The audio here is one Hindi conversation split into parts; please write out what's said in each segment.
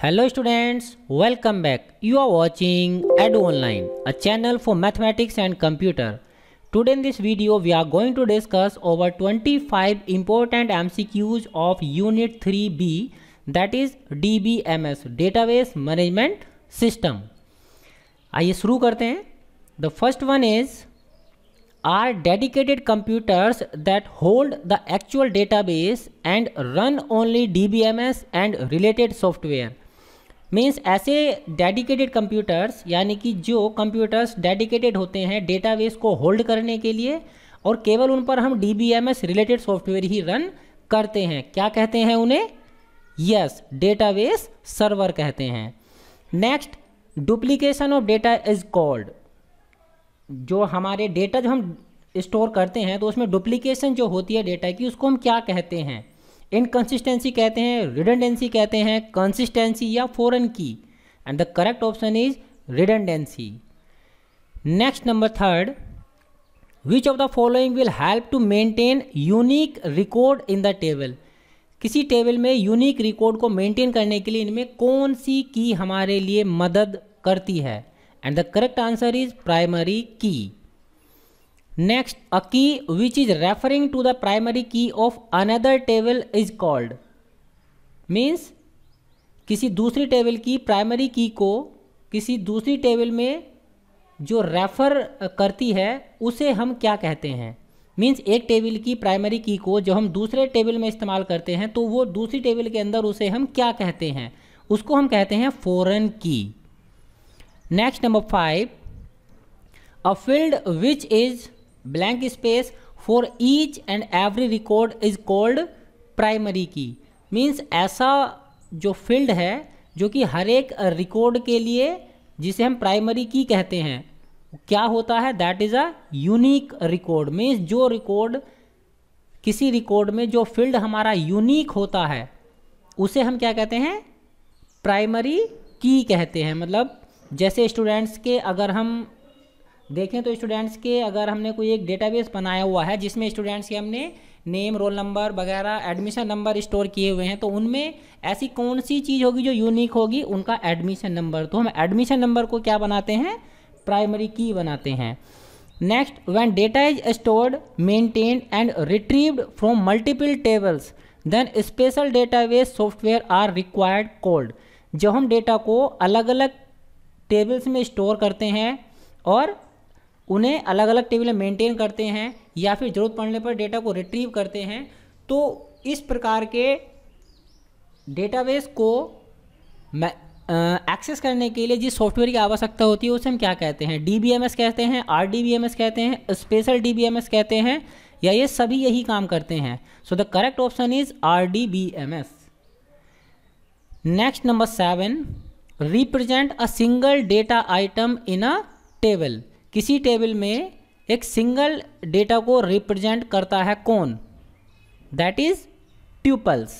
Hello students, welcome back. You are watching Edu Online, a channel for mathematics and computer. Today in this video we are going to discuss over 25 important MCQs of Unit 3B, that is DBMS, Database Management System. आइए शुरू करते हैं. The first one is, are dedicated computers that hold the actual database and run only DBMS and related software. Means ऐसे डेडिकेटेड कंप्यूटर्स यानी कि जो कंप्यूटर्स डेडिकेटेड होते हैं डेटाबेस को होल्ड करने के लिए और केवल उन पर हम DBMS रिलेटेड सॉफ्टवेयर ही रन करते हैं, क्या कहते हैं उन्हें? यस, डेटाबेस सर्वर कहते हैं. Next, duplication of data is called. जो हमारे डेटा जो हम स्टोर करते हैं तो उसमें डुप्लीकेशन जो होती है डेटा की, उसको हम क्या कहते हैं? इनकंसिस्टेंसी कहते हैं, रिडंडेंसी कहते हैं, कंसिस्टेंसी या foreign key. And the correct option is redundancy. Next, number third, which of the following will help to maintain unique record in the table. किसी टेबल में यूनिक रिकॉर्ड को मेंटेन करने के लिए इनमें कौन सी की हमारे लिए मदद करती है? And the correct answer is primary key. Next, a key which is referring to the primary key of another table is called. Means किसी दूसरी टेबल की प्राइमरी की को किसी दूसरी टेबल में जो रेफर करती है उसे हम क्या कहते हैं? मीन्स एक टेबल की प्राइमरी की को जो हम दूसरे टेबल में इस्तेमाल करते हैं तो वो दूसरी टेबल के अंदर उसे हम क्या कहते हैं? उसको हम कहते हैं फॉरेन की. Next, number 5, a field which is blank space for each and every record is called primary key. Means ऐसा जो फील्ड है जो कि हर एक रिकॉर्ड के लिए जिसे हम प्राइमरी की कहते हैं, क्या होता है? That is a unique record. Means जो रिकॉर्ड किसी रिकॉर्ड में जो फील्ड हमारा यूनिक होता है उसे हम क्या कहते हैं? प्राइमरी की कहते हैं. मतलब जैसे स्टूडेंट्स के अगर हम देखें तो स्टूडेंट्स के अगर हमने कोई एक डेटाबेस बनाया हुआ है जिसमें स्टूडेंट्स के हमने नेम, रोल नंबर वगैरह, एडमिशन नंबर स्टोर किए हुए हैं, तो उनमें ऐसी कौन सी चीज़ होगी जो यूनिक होगी? उनका एडमिशन नंबर. तो हम एडमिशन नंबर को क्या बनाते हैं? प्राइमरी की बनाते हैं. Next, when data is stored, maintained and retrieved from multiple tables then special database software are required called. जब हम डेटा को अलग अलग टेबल्स में स्टोर करते हैं और उन्हें अलग अलग टेबल में मेंटेन करते हैं या फिर ज़रूरत पड़ने पर डेटा को रिट्रीव करते हैं, तो इस प्रकार के डेटाबेस को एक्सेस करने के लिए जिस सॉफ्टवेयर की आवश्यकता होती है उसे हम क्या कहते हैं? DBMS कहते हैं, RDBMS कहते हैं, स्पेशल DBMS कहते हैं, या ये सभी यही काम करते हैं? So the correct option is RDBMS. Next, number 7, represent a single data item in a table. किसी टेबल में एक सिंगल डेटा को रिप्रेजेंट करता है कौन? That is tuples.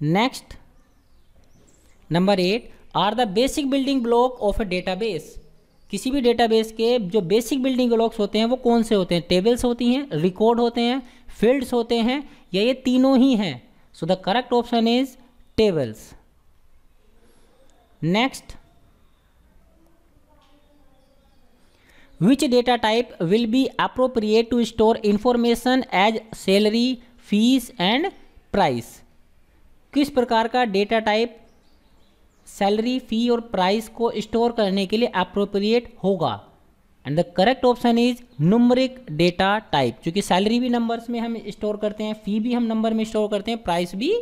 Next, number 8, are the basic building block of a database. किसी भी डेटाबेस के जो बेसिक बिल्डिंग ब्लॉक्स होते हैं वो कौन से होते हैं? टेबल्स होती हैं, रिकॉर्ड होते हैं, फील्ड्स होते हैं, या ये तीनों ही हैं? So the correct option is tables. Next, which data type will be appropriate to store information as salary, fees and price. किस प्रकार का डेटा टाइप सैलरी, फी और प्राइस को स्टोर करने के लिए अप्रोप्रिएट होगा? And the correct option is numeric data type. क्योंकि सैलरी भी नंबर्स में हम स्टोर करते हैं, फी भी हम नंबर में स्टोर करते हैं, प्राइस भी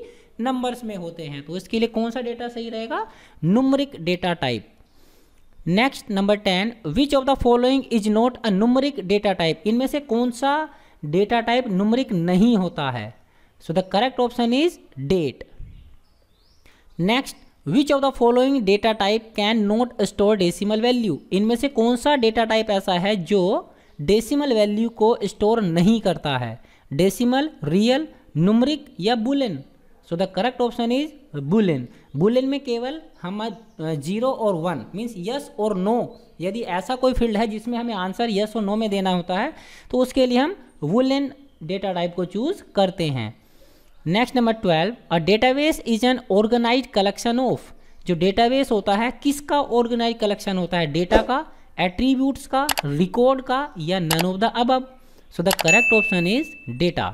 नंबर्स में होते हैं, तो इसके लिए कौन सा डेटा सही रहेगा? Numeric data type. Next, number 10, which of the following is not a numeric data type. इनमें से कौन सा डेटा टाइप न्यूमेरिक नहीं होता है? So the correct option is date. Next, which of the following data type can not store decimal value. इनमें से कौन सा डेटा टाइप ऐसा है जो डेसिमल वैल्यू को स्टोर नहीं करता है? डेसिमल, रियल, न्यूमेरिक या Boolean? So the correct option is Boolean. Boolean में केवल हम 0 और 1 मीन्स यस और नो, यदि ऐसा कोई फील्ड है जिसमें हमें आंसर यस और नो में देना होता है तो उसके लिए हम बुलियन डेटा टाइप को चूज करते हैं. Next number 12, a database is an organised collection of, जो डेटाबेस होता है किसका ऑर्गेनाइज कलेक्शन होता है, डेटा का, एट्रीब्यूट्स का, रिकॉर्ड का, या none of the above. So the correct option is data.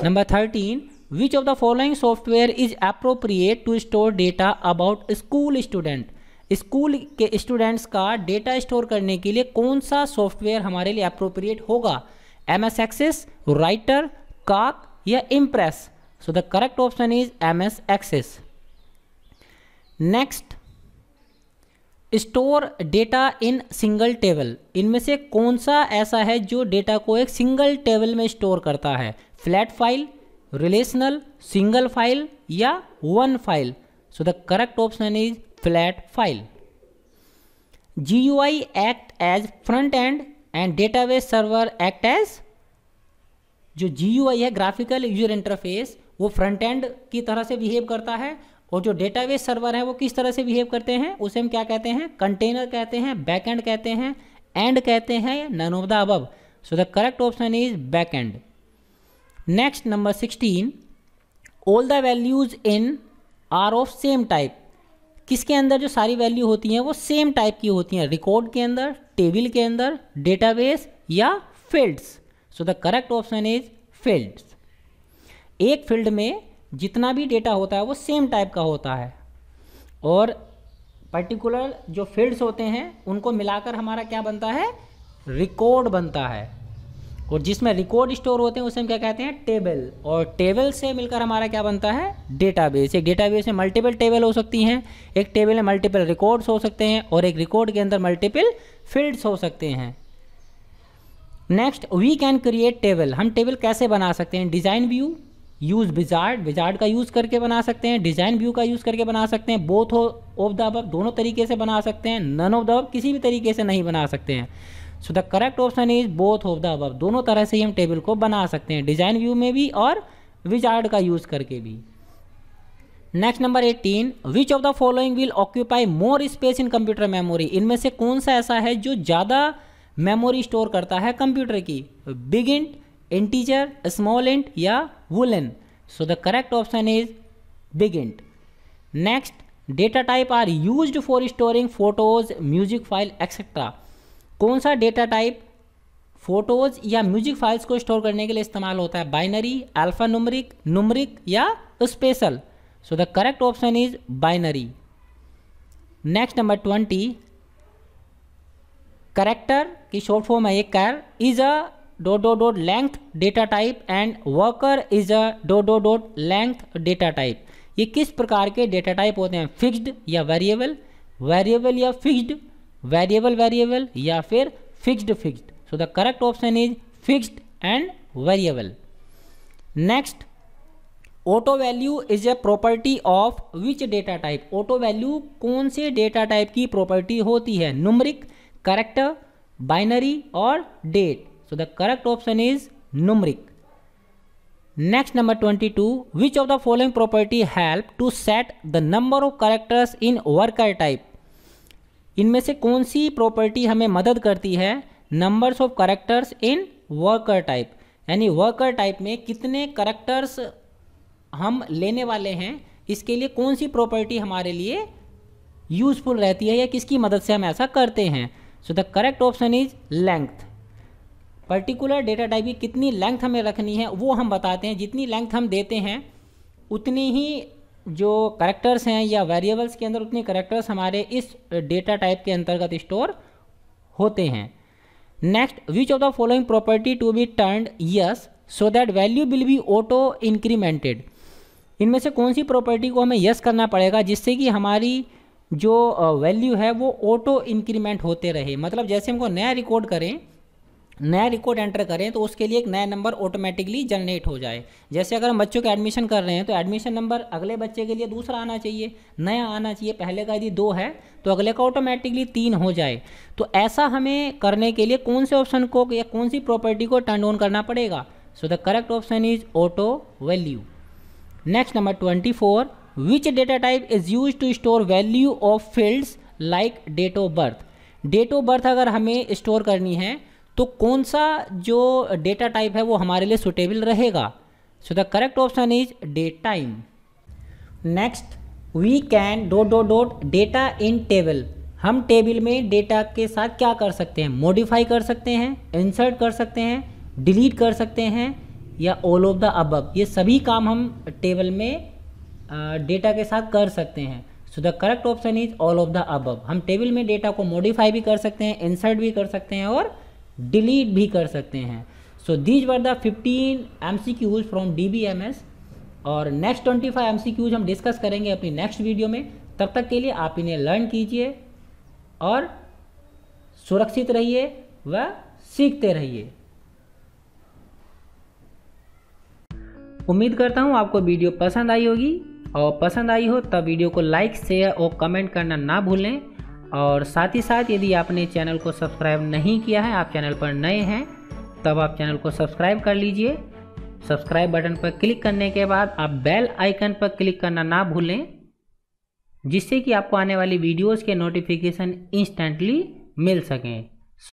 Number 13, which of the following software is appropriate to store data about school student, school के स्टूडेंट्स का डेटा स्टोर करने के लिए कौन सा सॉफ्टवेयर हमारे लिए अप्रोप्रिएट होगा, MS एक्सेस, राइटर, काक या Impress. So the correct option is MS Access. Next, store data in single table, इनमें से कौन सा ऐसा है जो डेटा को एक सिंगल टेबल में स्टोर करता है, flat file, relational, single file या one file. So the correct option is flat file. GUI act as front end database server act as, जो GUI है ग्राफिकल यूजर इंटरफेस, वो फ्रंट एंड की तरह से बिहेव करता है, और जो डेटाबेस सर्वर है वो किस तरह से बिहेव करते हैं, उसे हम क्या कहते हैं, कंटेनर कहते हैं, बैक एंड कहते हैं, एंड कहते हैं, या none of the above. So the correct option is back end. Next number 16, all the values in are of same type, किसके अंदर जो सारी वैल्यू होती हैं वो सेम टाइप की होती हैं, रिकॉर्ड के अंदर, टेबल के अंदर, डेटाबेस या fields. So the correct option is fields. एक फील्ड में जितना भी डेटा होता है वो सेम टाइप का होता है, और पर्टिकुलर जो फील्ड्स होते हैं उनको मिलाकर हमारा क्या बनता है, रिकॉर्ड बनता है, और जिसमें रिकॉर्ड स्टोर होते हैं उसे हम क्या कहते हैं, टेबल, और टेबल से मिलकर हमारा क्या बनता है, डेटाबेस। एक डेटाबेस में मल्टीपल टेबल हो सकती हैं, एक टेबल में मल्टीपल रिकॉर्ड्स हो सकते हैं, और एक रिकॉर्ड के अंदर मल्टीपल फील्ड्स हो सकते हैं। Next, we can create table, हम टेबल कैसे बना सकते हैं, design view, use wizard, wizard का यूज़ करके बना सकते हैं, डिज़ाइन व्यू का यूज़ करके बना सकते हैं, बोथ ऑफ द अबव, दोनों तरीके से बना सकते हैं, नन ऑफ द अबव, किसी भी तरीके से नहीं बना सकते हैं। So the correct option is both of the above, दोनों तरह से ही हम टेबल को बना सकते हैं, डिज़ाइन व्यू में भी और विजार्ड का यूज़ करके भी। Next number 18, which of the following will occupy more space in computer memory, इनमें से कौन सा ऐसा है जो ज़्यादा मेमोरी स्टोर करता है कंप्यूटर की, big int, integer, small int या boolean. So the correct option is big int. Next, data type are used for storing photos, music file etcetera, कौन सा डेटा टाइप फोटोज या म्यूजिक फाइल्स को स्टोर करने के लिए इस्तेमाल होता है, बाइनरी, अल्फा न्यूमेरिक, न्यूमेरिक या special. So the correct option is binary. Next number 20, character की शॉर्ट फॉर्म है ये char, is a dot dot dot length data type and worker is a dot dot dot length data type. ये किस प्रकार के डेटा टाइप होते हैं, फिक्स्ड या वेरिएबल, वेरिएबल या फिक्स्ड, वेरिएबल वेरिएबल या फिर fixed fixed. So the correct option is fixed and variable. Next, auto value is a property of which data type, auto value कौन से डेटा टाइप की प्रॉपर्टी होती है, न्यूमेरिक, कैरेक्टर, बाइनरी और date. So the correct option is numeric. Next number 22, which of the following property help to set the number of characters in worker type, इनमें से कौन सी प्रॉपर्टी हमें मदद करती है numbers of characters in worker type, यानी वर्कर टाइप में कितने कैरेक्टर्स हम लेने वाले हैं, इसके लिए कौन सी प्रॉपर्टी हमारे लिए यूजफुल रहती है या किसकी मदद से हम ऐसा करते हैं। So the correct option is length. Particular data type की कितनी लेंथ हमें रखनी है वो हम बताते हैं, जितनी लेंथ हम देते हैं उतनी ही जो करेक्टर्स हैं या वेरिएबल्स के अंदर उतने करेक्टर्स हमारे इस डेटा टाइप के अंतर्गत स्टोर होते हैं। Next, which of the following property to be turned yes so that value will be auto incremented, इनमें से कौन सी प्रॉपर्टी को हमें यस करना पड़ेगा जिससे कि हमारी जो वैल्यू है वो ऑटो इंक्रीमेंट होते रहे। मतलब जैसे हमको नया रिकॉर्ड करें, नया रिकॉर्ड एंटर करें तो उसके लिए एक नया नंबर ऑटोमेटिकली जनरेट हो जाए। जैसे अगर हम बच्चों के एडमिशन कर रहे हैं तो एडमिशन नंबर अगले बच्चे के लिए दूसरा आना चाहिए, नया आना चाहिए, पहले का यदि 2 है तो अगले का ऑटोमेटिकली 3 हो जाए। तो ऐसा हमें करने के लिए कौन से ऑप्शन को या कौन सी प्रॉपर्टी को टर्न ऑन करना पड़ेगा। So the correct option is auto value. Next number 24, which data type is use to store value of fields like date of birth. Date of birth अगर हमें स्टोर करनी है तो कौन सा जो डेटा टाइप है वो हमारे लिए सुटेबल रहेगा। So the correct option is date time. Next, we can dot data in table. हम टेबल में डेटा के साथ क्या कर सकते हैं? मॉडिफाई कर सकते हैं, इंसर्ट कर सकते हैं, डिलीट कर सकते हैं या ऑल ऑफ द अबव। ये सभी काम हम टेबल में डेटा के साथ कर सकते हैं। So the correct option is all of the above. हम टेबल में डेटा को मॉडिफाई भी कर सकते हैं, इंसर्ट भी कर सकते हैं और डिलीट भी कर सकते हैं। So these were the 15 MCQs from DBMS। और नेक्स्ट 25 MCQs हम डिस्कस करेंगे अपनी नेक्स्ट वीडियो में। तब तक के लिए आप इन्हें लर्न कीजिए और सुरक्षित रहिए व सीखते रहिए। उम्मीद करता हूँ आपको वीडियो पसंद आई होगी, और पसंद आई हो तब वीडियो को लाइक, शेयर और कमेंट करना ना भूलें। और साथ ही साथ यदि आपने चैनल को सब्सक्राइब नहीं किया है, आप चैनल पर नए हैं, तब आप चैनल को सब्सक्राइब कर लीजिए। सब्सक्राइब बटन पर क्लिक करने के बाद आप बेल आइकन पर क्लिक करना ना भूलें, जिससे कि आपको आने वाली वीडियोस के नोटिफिकेशन इंस्टेंटली मिल सकें।